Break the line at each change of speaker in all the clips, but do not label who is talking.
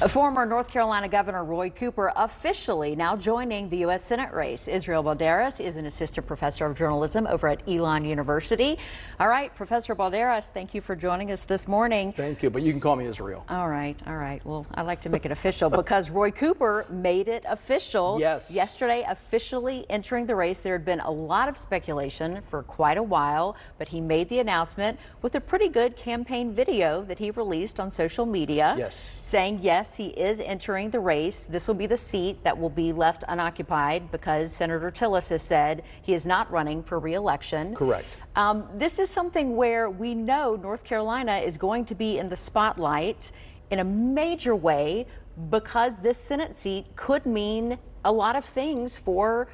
Former North Carolina Governor Roy Cooper officially now joining the U.S. Senate race. Israel Balderas is an assistant professor of journalism over at Elon University. All right, Professor Balderas, thank you for joining us this morning.
Thank you, but you can call me Israel.
All right. Well, I like to make it official because Roy Cooper made it official.
Yes.
Yesterday, officially entering the race. There had been a lot of speculation for quite a while, but he made the announcement with a pretty good campaign video that he released on social media.
Yes.
Saying, yes, he is entering the race. This will be the seat that will be left unoccupied because Senator Tillis has said he is not running for re-election.
Correct.
This is something where we know North Carolina is going to be in the spotlight in a major way because this Senate seat could mean a lot of things for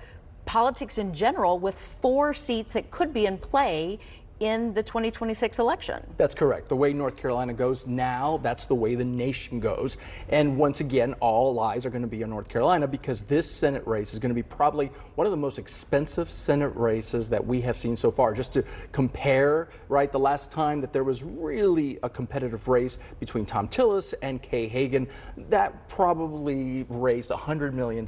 politics in general, with 4 seats that could be in play in the 2026 election.
That's correct. The way North Carolina goes now, that's the way the nation goes. And once again, all eyes are going to be on North Carolina because this Senate race is going to be probably one of the most expensive Senate races that we have seen so far. Just to compare, right, the last time that there was really a competitive race between Tom Tillis and Kay Hagan, that probably raised $100 million.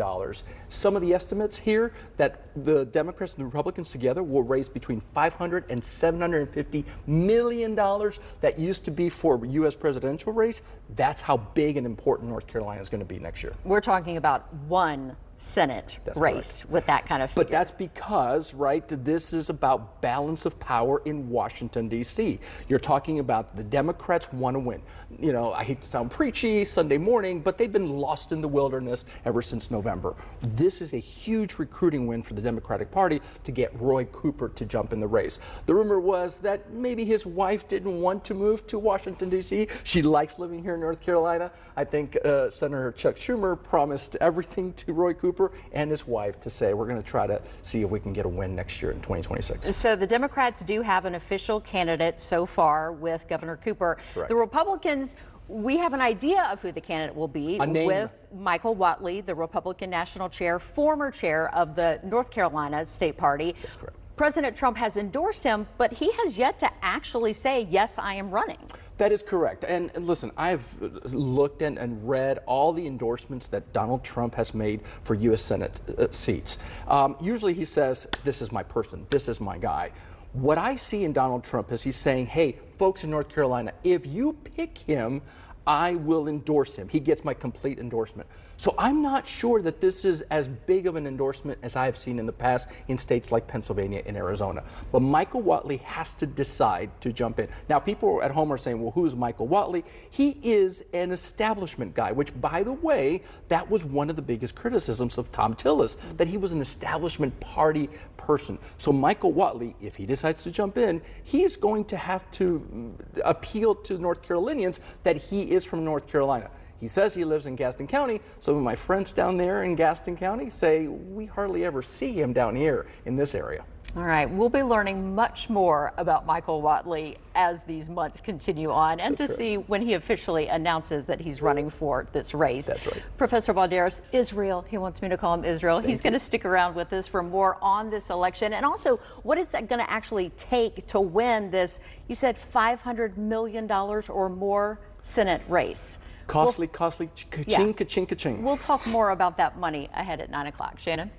Some of the estimates here that the Democrats and the Republicans together will raise between $500 and $750 million that used to be for a U.S. presidential race. That's how big and important North Carolina is going to be next year.
We're talking about one Senate race with that kind of figure.
But that's because, right, this is about balance of power in Washington, D.C. You're talking about the Democrats want to win. You know, I hate to sound preachy Sunday morning, but they've been lost in the wilderness ever since November. This is a huge recruiting win for the Democratic Party to get Roy Cooper to jump in the race. The rumor was that maybe his wife didn't want to move to Washington, D.C. She likes living here in North Carolina. I think Senator Chuck Schumer promised everything to Roy Cooper and his wife to say, we're going to try to see if we can get a win next year in 2026.
So the Democrats do have an official candidate so far with Governor Cooper.
Correct.
The Republicans, we have an idea of who the candidate will be with Michael Whatley, the Republican National Chair, former chair of the North Carolina State Party.
That's correct.
President Trump has endorsed him, but he has yet to actually say, yes, I am running.
That is correct. And listen, I've looked and read all the endorsements that Donald Trump has made for U.S. Senate seats. Usually he says, this is my person, this is my guy. What I see in Donald Trump is he's saying, hey, folks in North Carolina, if you pick him, I will endorse him. He gets my complete endorsement. So I'm not sure that this is as big of an endorsement as I have seen in the past in states like Pennsylvania and Arizona. But Michael Whatley has to decide to jump in. Now, people at home are saying, well, who's Michael Whatley? He is an establishment guy, which, by the way, that was one of the biggest criticisms of Tom Tillis, that he was an establishment party person. So Michael Whatley, if he decides to jump in, he's going to have to appeal to North Carolinians that he is from North Carolina. He says he lives in Gaston County. Some of my friends down there in Gaston County say we hardly ever see him down here in this area.
All right, we'll be learning much more about Michael Whatley as these months continue on and
That's
to
correct.
see when he officially announces that he's running for this race.
That's right.
Professor Balderas, Israel, he wants me to call him Israel. He's going to stick around with us for more on this election. And also, what is it going to actually take to win this, you said $500 million or more Senate race?
Costly, ka-ching, ka-ching, ka-ching.
We'll talk more about that money ahead at 9 o'clock. Shannon?